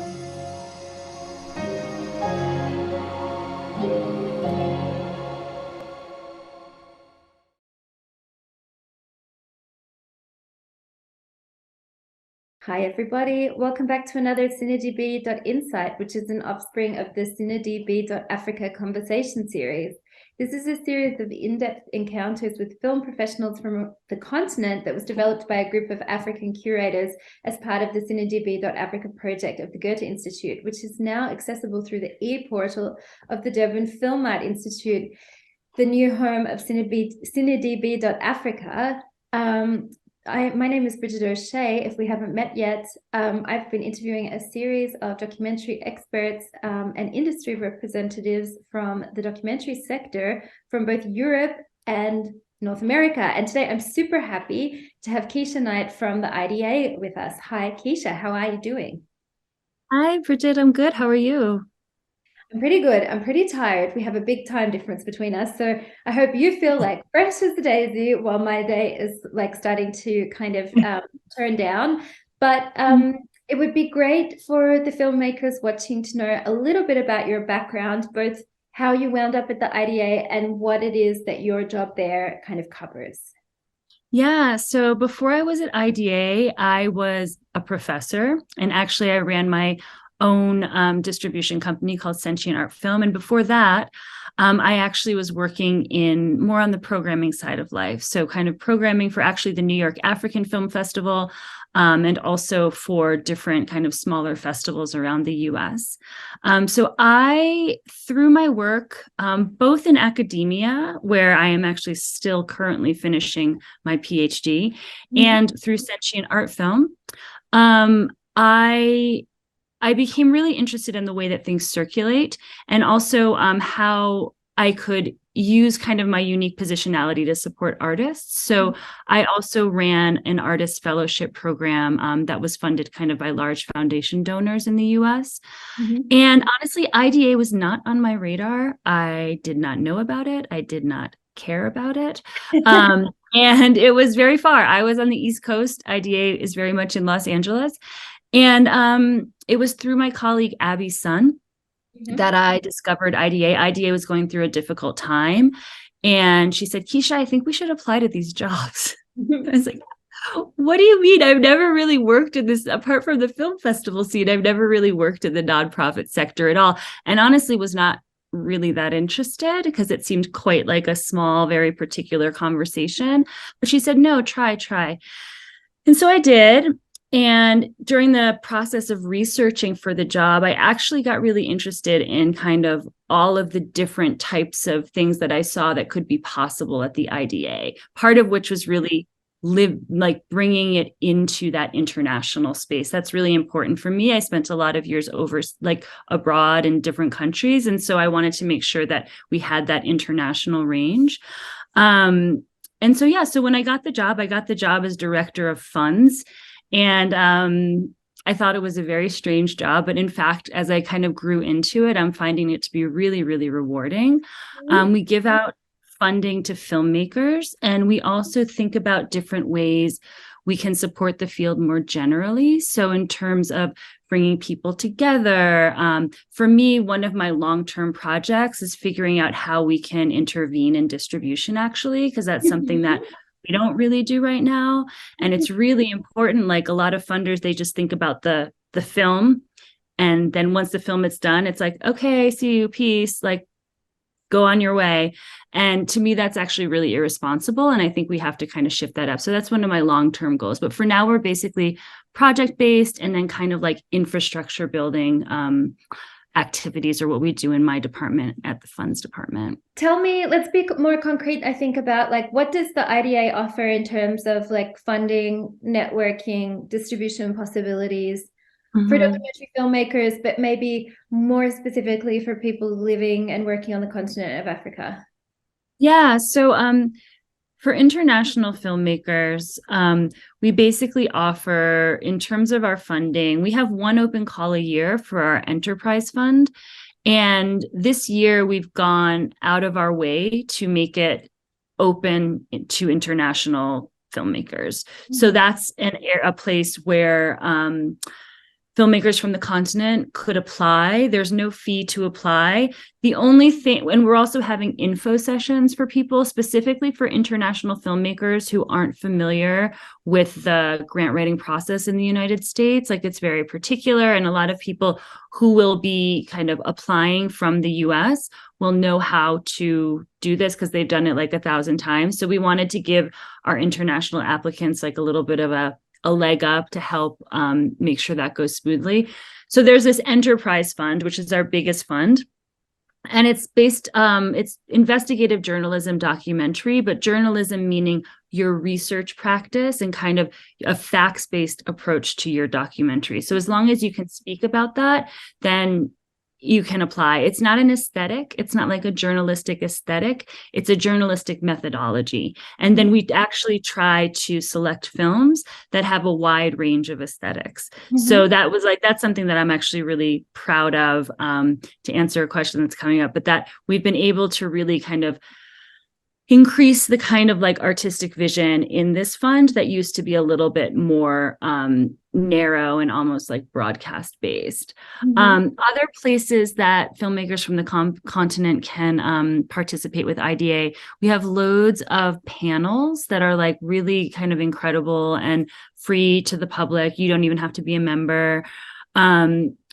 Hi, everybody. Welcome back to another CineDB.insight, which is an offspring of the CineDB.africa conversation series. This is a series of in-depth encounters with film professionals from the continent that was developed by a group of African curators as part of the CineDB.africa project of the Goethe Institute, which is now accessible through the e-portal of the Durban Filmmart Institute, the new home of CineDB.africa. My name is Brigid O'Shea. If we haven't met yet, I've been interviewing a series of documentary experts and industry representatives from the documentary sector from both Europe and North America. And today I'm super happy to have Keisha Knight from the IDA with us. Hi, Keisha. How are you doing? Hi, Brigid. I'm good. How are you? I'm pretty good. I'm pretty tired. We have a big time difference between us. So I hope you feel like fresh as the daisy while my day is like starting to kind of turn down. But it would be great for the filmmakers watching to know a little bit about your background, both how you wound up at the IDA and what it is that your job there kind of covers. Yeah, so before I was at IDA, I was a professor, and actually I ran my own distribution company called Sentient Art Film. And before that, I actually was working in more on the programming side of life. So kind of programming for actually the New York African Film Festival, and also for different kind of smaller festivals around the US. So I, through my work, both in academia, where I am actually still currently finishing my PhD, and through Sentient Art Film, I became really interested in the way that things circulate, and also how I could use kind of my unique positionality to support artists. So I also ran an artist fellowship program that was funded kind of by large foundation donors in the US. And honestly, IDA was not on my radar. I did not know about it. I did not care about it. And it was very far. I was on the East Coast. IDA is very much in Los Angeles. And it was through my colleague Abby's son that I discovered IDA. IDA was going through a difficult time. And she said, Keisha, I think we should apply to these jobs. I was like, what do you mean? I've never really worked in this, apart from the film festival scene, I've never really worked in the nonprofit sector at all. And honestly was not really that interested because it seemed quite like a small, very particular conversation. But she said, no, try. And so I did. And during the process of researching for the job, I actually got really interested in kind of all of the different types of things that I saw that could be possible at the IDA, part of which was really bringing it into that international space. That's really important for me. I spent a lot of years over abroad in different countries. And so I wanted to make sure that we had that international range. And so when I got the job as director of funds. And I thought it was a very strange job. But in fact, as I kind of grew into it, I'm finding it to be really, really rewarding. We give out funding to filmmakers, and we also think about different ways we can support the field more generally. So in terms of bringing people together, for me, one of my long-term projects is figuring out how we can intervene in distribution, actually, because that's something that we don't really do right now. And it's really important. Like a lot of funders, they just think about the film. And then once the film is done, it's like, okay, see you, peace, like go on your way. And to me, that's actually really irresponsible. And I think we have to kind of shift that up. So that's one of my long-term goals. But for now, we're basically project-based and then kind of like infrastructure building activities are what we do in my department at the funds department. Tell me, let's be more concrete, I think, about like what does the IDA offer in terms of like funding, networking, distribution possibilities for documentary filmmakers, but maybe more specifically for people living and working on the continent of Africa? Yeah, so for international filmmakers, we basically offer, in terms of our funding, we have one open call a year for our enterprise fund. And this year, we've gone out of our way to make it open to international filmmakers. So that's a place where filmmakers from the continent could apply. There's no fee to apply. The only thing, and we're also having info sessions for people, specifically for international filmmakers who aren't familiar with the grant writing process in the United States. Like, it's very particular, and a lot of people who will be kind of applying from the US will know how to do this because they've done it like 1,000 times. So we wanted to give our international applicants like a little bit of a leg up to help make sure that goes smoothly. So there's this enterprise fund, which is our biggest fund. And it's based, it's investigative journalism documentary, but journalism meaning your research practice and kind of a facts-based approach to your documentary. So as long as you can speak about that, then you can apply. It's not an aesthetic. It's not like a journalistic aesthetic. It's a journalistic methodology. And then we actually try to select films that have a wide range of aesthetics. So that was like, that's something that I'm actually really proud of, to answer a question that's coming up, but that we've been able to really kind of increase the kind of like artistic vision in this fund that used to be a little bit more narrow and almost like broadcast based. Other places that filmmakers from the continent can participate with IDA, we have loads of panels that are like really kind of incredible and free to the public. You don't even have to be a member.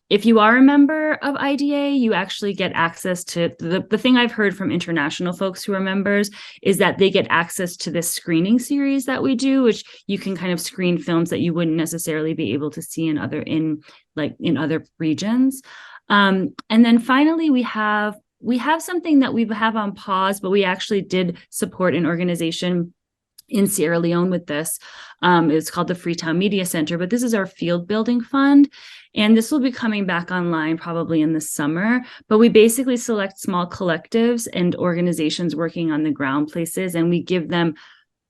If you are a member of IDA, you actually get access to the thing I've heard from international folks who are members is that they get access to this screening series that we do, which you can kind of screen films that you wouldn't necessarily be able to see in other regions. And then finally, we have something that we have on pause, but we actually did support an organization in Sierra Leone with this. It's called the Freetown Media Center, but this is our field building fund. And this will be coming back online probably in the summer. But we basically select small collectives and organizations working on the ground places, and we give them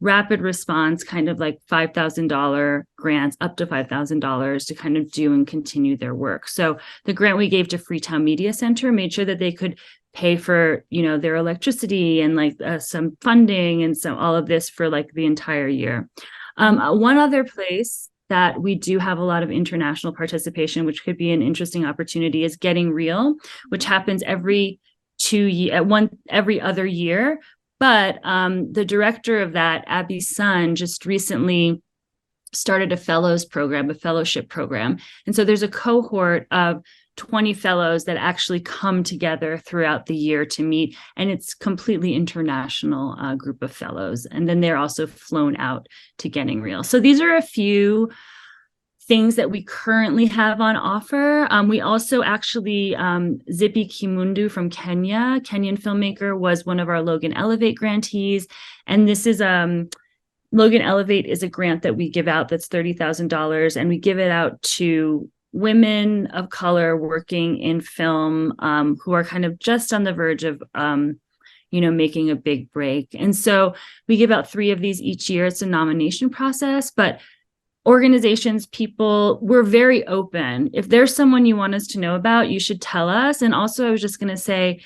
rapid response, kind of like $5,000 grants, up to $5,000 to kind of do and continue their work. So the grant we gave to Freetown Media Center made sure that they could pay for, their electricity and like some funding and so all of this for like the entire year. One other place that we do have a lot of international participation, which could be an interesting opportunity, is Getting Real, which happens every other year. But the director of that, Abby Sun, just recently started a fellowship program. And so there's a cohort of 20 fellows that actually come together throughout the year to meet. And it's completely international group of fellows. And then they're also flown out to Getting Real. So these are a few things that we currently have on offer. We also actually, Zippy Kimundu from Kenya, Kenyan filmmaker, was one of our Logan Elevate grantees. And this is, Logan Elevate is a grant that we give out that's $30,000, and we give it out to women of color working in film who are kind of just on the verge of, making a big break. And so we give out 3 of these each year. It's a nomination process, but organizations, people, we're very open. If there's someone you want us to know about, you should tell us. And also, I was just going to say,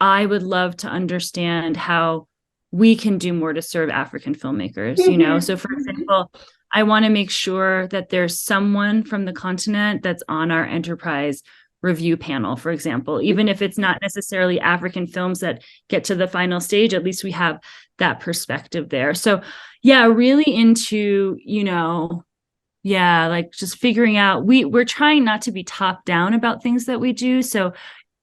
I would love to understand how we can do more to serve African filmmakers, So for example, I want to make sure that there's someone from the continent that's on our enterprise review panel, for example, even if it's not necessarily African films that get to the final stage, at least we have that perspective there. So yeah, really into, like just figuring out, we're trying not to be top down about things that we do. So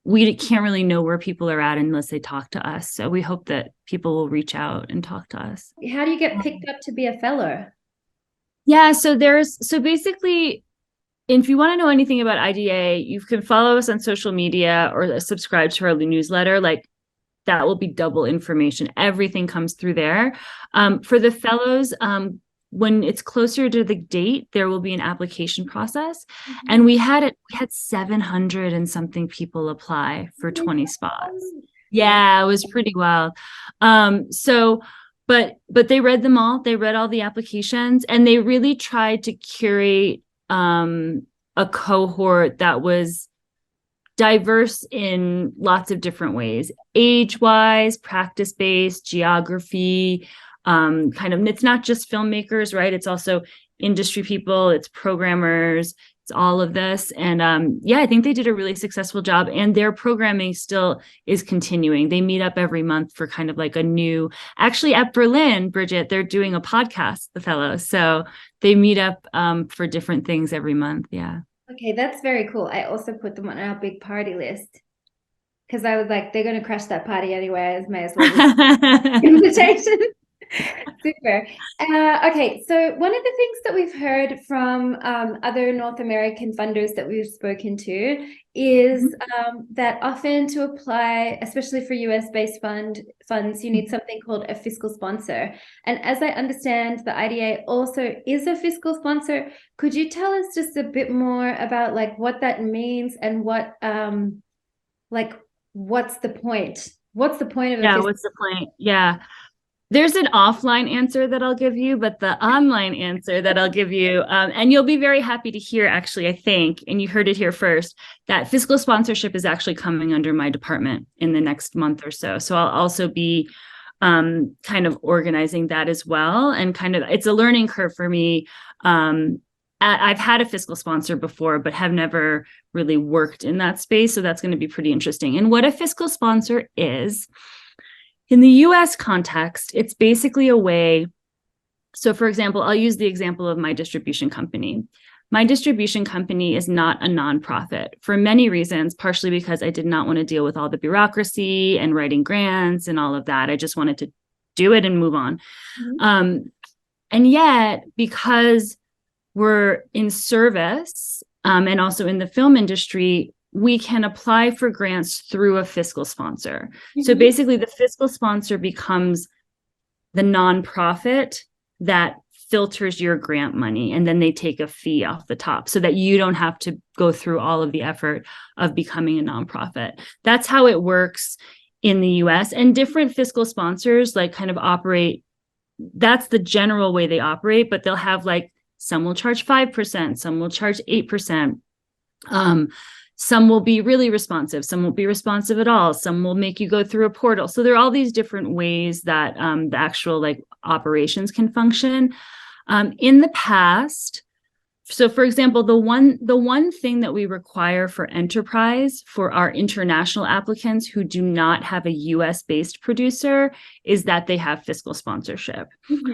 we can't really know where people are at unless they talk to us. So we hope that people will reach out and talk to us. How do you get picked up to be a fellow? Yeah, so basically, if you want to know anything about IDA, you can follow us on social media or subscribe to our newsletter. Like, that will be double information. Everything comes through there. For the fellows, when it's closer to the date, there will be an application process. And we had 700 and something people apply for 20 spots. Yeah, it was pretty wild. But they read them all. They read all the applications, and they really tried to curate a cohort that was diverse in lots of different ways, age-wise, practice-based, geography, it's not just filmmakers, right? It's also industry people, it's programmers, it's all of this. And I think they did a really successful job, and their programming still is continuing. They meet up every month for kind of like a new, actually at Berlin, Brigid, they're doing a podcast, the fellows. So they meet up for different things every month. Yeah. Okay, that's very cool. I also put them on our big party list because I was like, they're going to crash that party anyway. I may as well just invitation. Super. Okay, so one of the things that we've heard from other North American funders that we've spoken to is that often to apply, especially for US-based funds, you need something called a fiscal sponsor. And as I understand, the IDA also is a fiscal sponsor. Could you tell us just a bit more about like what that means and what what's the point? What's the point of Yeah, what's the point? Yeah. There's an offline answer that I'll give you, but the online answer that I'll give you, and you'll be very happy to hear, actually, I think, and you heard it here first, that fiscal sponsorship is actually coming under my department in the next month or so. So I'll also be kind of organizing that as well. And kind of, it's a learning curve for me. I've had a fiscal sponsor before, but have never really worked in that space. So that's going to be pretty interesting. And what a fiscal sponsor is, in the US context, it's basically a way. So, for example, I'll use the example of my distribution company. My distribution company is not a nonprofit for many reasons, partially because I did not want to deal with all the bureaucracy and writing grants and all of that. I just wanted to do it and move on. And yet, because we're in service and also in the film industry, we can apply for grants through a fiscal sponsor. So basically, the fiscal sponsor becomes the nonprofit that filters your grant money, and then they take a fee off the top so that you don't have to go through all of the effort of becoming a nonprofit. That's how it works in the US. And different fiscal sponsors like kind of operate, that's the general way they operate, but they'll have like, some will charge 5%, some will charge 8%. Some will be really responsive. Some won't be responsive at all. Some will make you go through a portal. So there are all these different ways that the actual like operations can function. In the past, so for example, the one thing that we require for enterprise for our international applicants who do not have a US-based producer is that they have fiscal sponsorship.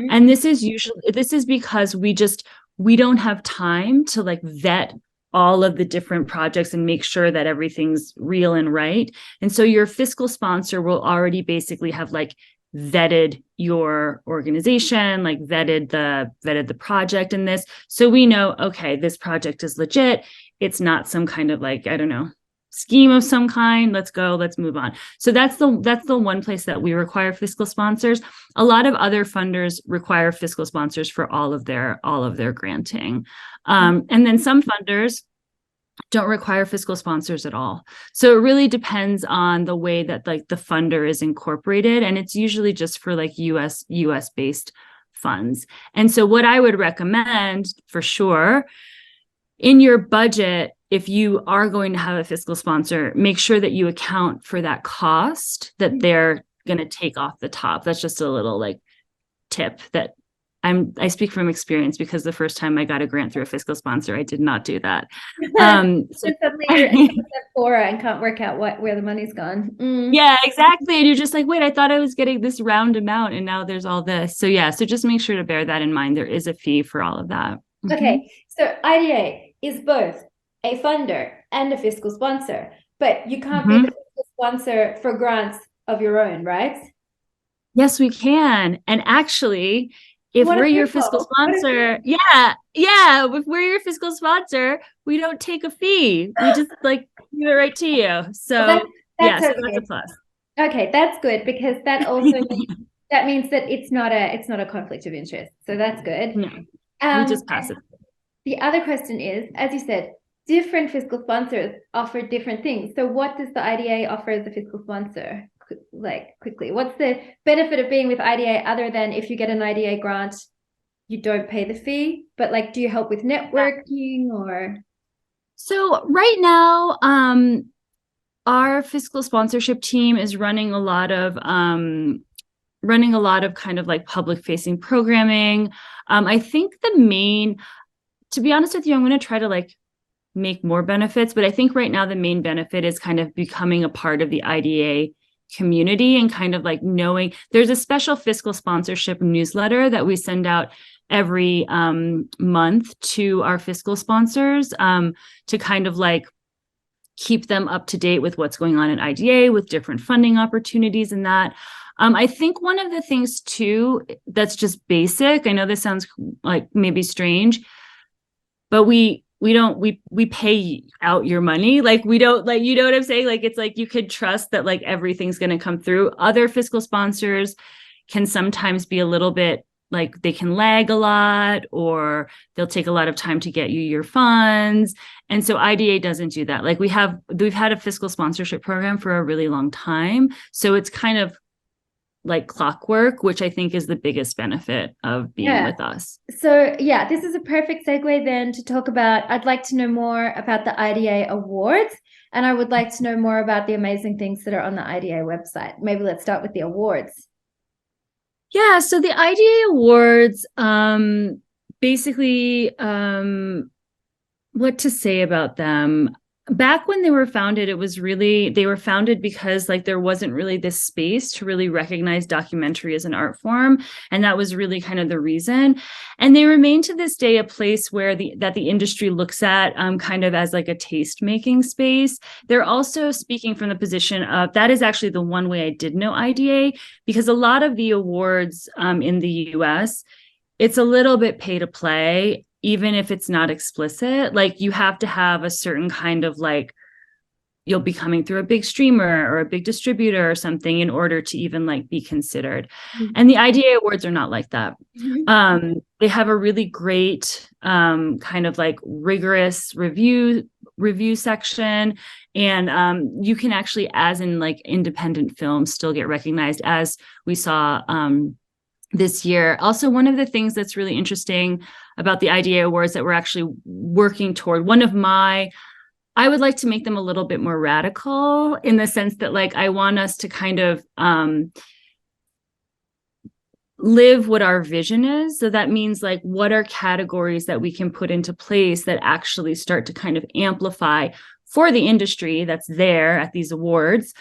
And this is because we don't have time to like vet all of the different projects and make sure that everything's real and right. And so your fiscal sponsor will already basically have like vetted your organization, like vetted the project in this. So we know, okay, this project is legit. It's not some kind of like, I don't know, scheme of some kind. Let's go, let's move on. So that's the one place that we require fiscal sponsors. A lot of other funders require fiscal sponsors for all of their granting. And then some funders don't require fiscal sponsors at all. So it really depends on the way that like the funder is incorporated. And it's usually just for like US based funds. And so what I would recommend for sure in your budget, if you are going to have a fiscal sponsor, make sure that you account for that cost that they're going to take off the top. That's just a little like tip that I speak from experience, because the first time I got a grant through a fiscal sponsor, I did not do that. So suddenly you're in Sephora and can't work out where the money's gone. Yeah, exactly. And you're just like, wait, I thought I was getting this round amount and now there's all this. So yeah, so just make sure to bear that in mind. There is a fee for all of that. Okay, so IDA is both a funder and a fiscal sponsor, but you can't be the fiscal sponsor for grants of your own, right? Yes, we can. And actually, if we're your fiscal sponsor, if we're your fiscal sponsor, we don't take a fee. We just like give it right to you. So that's a plus. Okay, that's good, because that also means that it's not a conflict of interest. So that's good. No, we just pass it. The other question is, as you said, different fiscal sponsors offer different things. So what does the IDA offer as a fiscal sponsor? Like quickly, what's the benefit of being with IDA other than if you get an IDA grant, you don't pay the fee, but like, do you help with networking or? So right now, our fiscal sponsorship team is running a lot of running a lot of kind of like public facing programming. I think to be honest with you, I'm going to try to like make more benefits, but I think right now the main benefit is kind of becoming a part of the IDA community and kind of like knowing there's a special fiscal sponsorship newsletter that we send out every month to our fiscal sponsors to kind of like keep them up to date with what's going on in IDA, with different funding opportunities and that. I think one of the things too, that's just basic, I know this sounds like maybe strange, but we pay out your money. Like we don't, like, you know what I'm saying? Like, it's like, you could trust that like everything's going to come through. Other fiscal sponsors can sometimes be a little bit like they can lag a lot, or they'll take a lot of time to get you your funds. And so IDA doesn't do that. Like we've had a fiscal sponsorship program for a really long time. So it's kind of like clockwork, which I think is the biggest benefit of being with us. So yeah, this is a perfect segue then to talk about, I'd like to know more about the IDA awards, and I would like to know more about the amazing things that are on the IDA website. Maybe let's start with the awards. Yeah, so the IDA awards, basically, what to say about them. Back when they were founded, they were founded because like there wasn't really this space to really recognize documentary as an art form. And that was really kind of the reason. And they remain to this day a place where the industry looks at kind of as like a taste-making space. They're also speaking from the position of, that is actually the one way I did know IDA, because a lot of the awards in the US, it's a little bit pay to play. Even if it's not explicit, like you have to have a certain kind of like, you'll be coming through a big streamer or a big distributor or something in order to even like be considered. Mm-hmm. And the IDA awards are not like that. Mm-hmm. They have a really great kind of like rigorous review section. And you can actually, as in like independent films, still get recognized, as we saw this year. Also, one of the things that's really interesting about the IDA awards that we're actually working toward, I would like to make them a little bit more radical, in the sense that like I want us to kind of live what our vision is. So that means like, what are categories that we can put into place that actually start to kind of amplify for the industry that's there at these awards,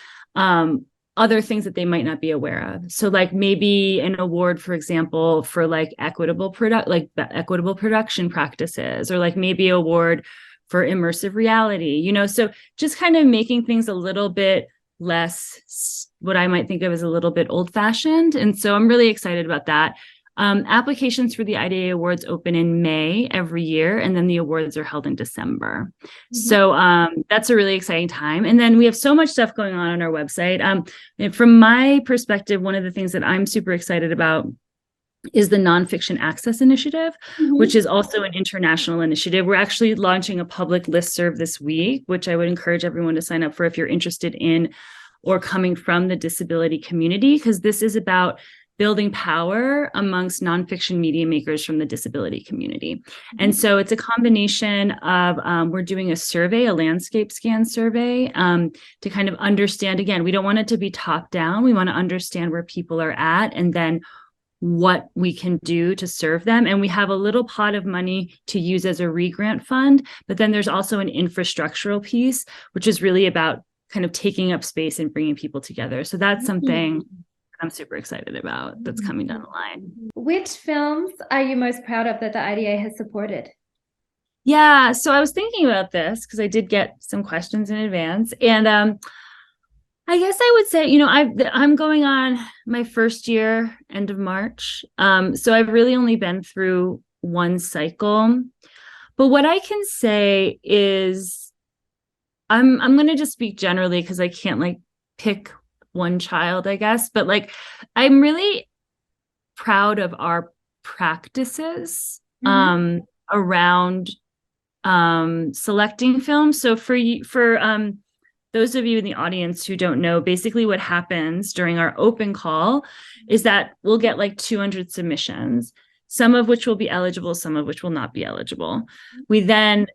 other things that they might not be aware of. So like maybe an award, for example, for like equitable production practices, or like maybe an award for immersive reality, you know, so just kind of making things a little bit less, what I might think of as a little bit old fashioned. And so I'm really excited about that. Applications for the IDA awards open in May every year, and then the awards are held in December. Mm-hmm. So that's a really exciting time. And then we have so much stuff going on our website. From my perspective, one of the things that I'm super excited about is the Nonfiction Access Initiative, mm-hmm. which is also an international initiative. We're actually launching a public listserv this week, which I would encourage everyone to sign up for if you're interested in or coming from the disability community, because this is about building power amongst nonfiction media makers from the disability community. Mm-hmm. And so it's a combination of, we're doing a survey, a landscape scan survey, to kind of understand, again, we don't want it to be top down. We want to understand where people are at and then what we can do to serve them. And we have a little pot of money to use as a re-grant fund, but then there's also an infrastructural piece, which is really about kind of taking up space and bringing people together. So that's something I'm super excited about that's coming down the line. Which films are you most proud of that the IDA has supported? Yeah, so I was thinking about this because I did get some questions in advance. And I guess I would say, you know, I'm going on my first year, end of March. So I've really only been through one cycle. But what I can say is I'm going to just speak generally because I can't like pick one child, I guess, but like I'm really proud of our practices around selecting films. So for those of you in the audience who don't know, basically what happens during our open call is that we'll get like 200 submissions, some of which will be eligible, some of which will not be eligible. We then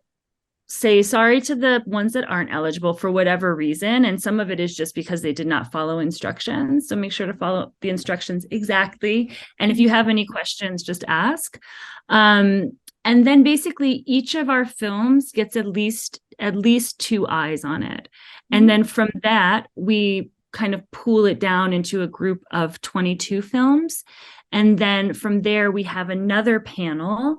say sorry to the ones that aren't eligible for whatever reason. And some of it is just because they did not follow instructions. So make sure to follow the instructions exactly. And if you have any questions, just ask. And then basically each of our films gets at least 2 eyes on it. And then from that, we kind of pool it down into a group of 22 films. And then from there, we have another panel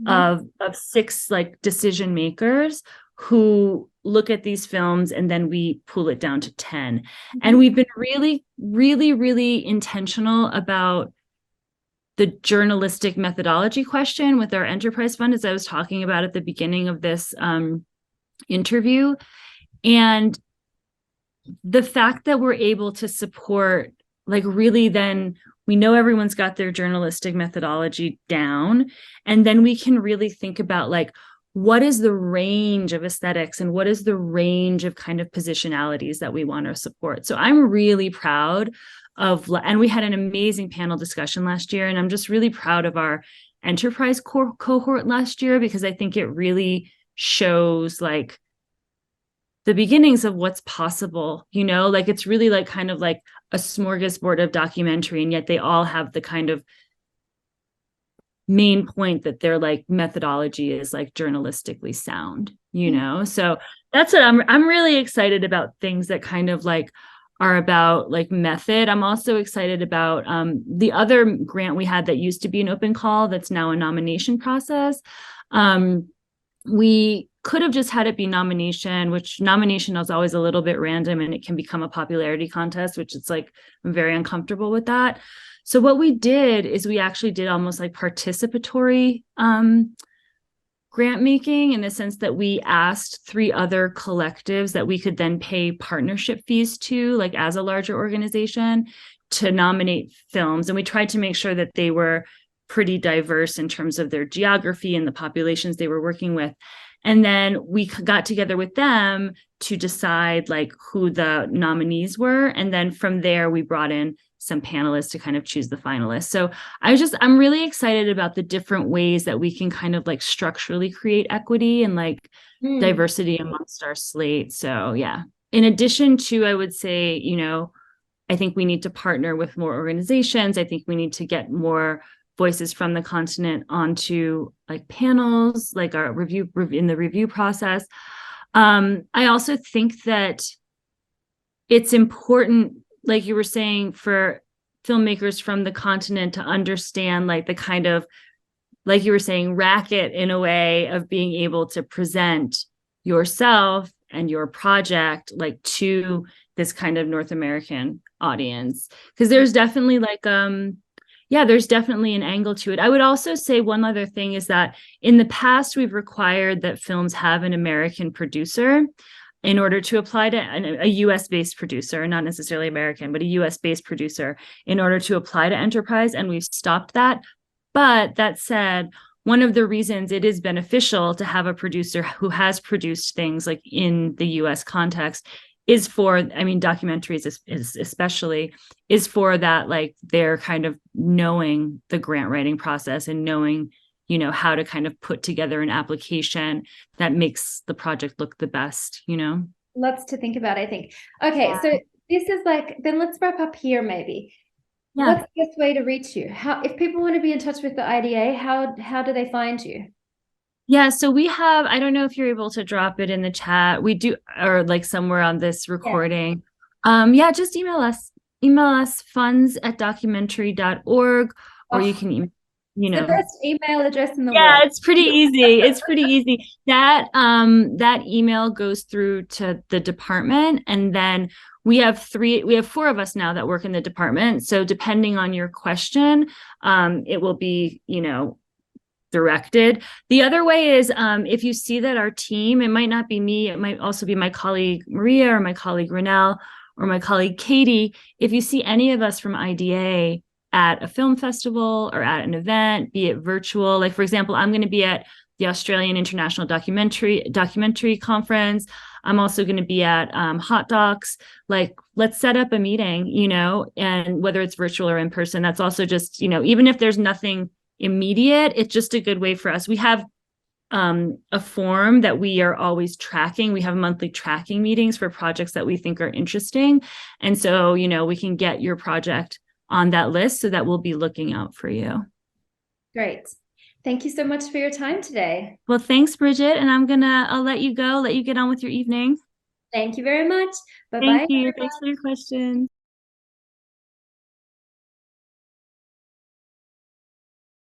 of 6 like decision makers who look at these films, and then we pull it down to 10. And we've been really, really, really intentional about the journalistic methodology question with our enterprise fund, as I was talking about at the beginning of this interview. And the fact that we're able to support, like, really, then we know everyone's got their journalistic methodology down, and then we can really think about, like, what is the range of aesthetics and what is the range of kind of positionalities that we want to support. So I'm really proud of, and we had an amazing panel discussion last year, and I'm just really proud of our enterprise cohort last year, because I think it really shows, like, the beginnings of what's possible, you know, like, it's really like kind of like a smorgasbord of documentary, and yet they all have the kind of main point that their, like, methodology is, like, journalistically sound, you know? So that's what I'm really excited about, things that kind of like are about, like, method. I'm also excited about the other grant we had that used to be an open call that's now a nomination process. We could have just had it be nomination, which nomination is always a little bit random, and it can become a popularity contest, which it's like, I'm very uncomfortable with that. So what we did is we actually did almost like participatory grant making, in the sense that we asked 3 other collectives that we could then pay partnership fees to, like, as a larger organization, to nominate films. And we tried to make sure that they were pretty diverse in terms of their geography and the populations they were working with. And then we got together with them to decide, like, who the nominees were. And then from there, we brought in some panelists to kind of choose the finalists. So I'm really excited about the different ways that we can kind of, like, structurally create equity and, like, diversity amongst our slate. So yeah, in addition to, I would say, you know, I think we need to partner with more organizations. I think we need to get more voices from the continent onto, like, panels, like our review in the review process. I also think that it's important, like you were saying, for filmmakers from the continent to understand, like, the kind of, like you were saying, racket in a way of being able to present yourself and your project, like, to this kind of North American audience. Because there's definitely, like, there's definitely an angle to it. I would also say one other thing is that in the past, we've required that films have an American producer in order to apply to a US-based producer, not necessarily American, but a US-based producer, in order to apply to enterprise. And we've stopped that. But that said, one of the reasons it is beneficial to have a producer who has produced things, like, in the US context is for, I mean, documentaries is especially, is for that, like, they're kind of knowing the grant writing process and knowing, you know, how to kind of put together an application that makes the project look the best, you know? Lots to think about, I think. Okay, so this is like, then let's wrap up here maybe. Yeah. What's the best way to reach you? How, if people want to be in touch with the IDA, how do they find you? Yeah, so we have, I don't know if you're able to drop it in the chat. We do, or like somewhere on this recording. Yeah, just email us funds@documentary.org, or you can email, you know. The best email address in the world. Yeah, it's pretty easy. It's pretty easy. That email goes through to the department, and then we have 4 of us now that work in the department. So depending on your question, it will be, you know, directed. The other way is, if you see that our team, it might not be me, it might also be my colleague Maria or my colleague Renelle or my colleague Katie. If you see any of us from IDA at a film festival or at an event, be it virtual, like, for example, I'm going to be at the Australian International Documentary Conference. I'm also going to be at Hot Docs. Like, let's set up a meeting, you know, and whether it's virtual or in person, that's also just, you know, even if there's nothing immediate, it's just a good way for us. We have a form that we are always tracking. We have monthly tracking meetings for projects that we think are interesting. And so, we can get your project on that list so that we'll be looking out for you. Great. Thank you so much for your time today. Well, thanks, Brigid. And I'll let you go, let you get on with your evening. Thank you very much. Bye-bye. Thank you. Thanks for your questions.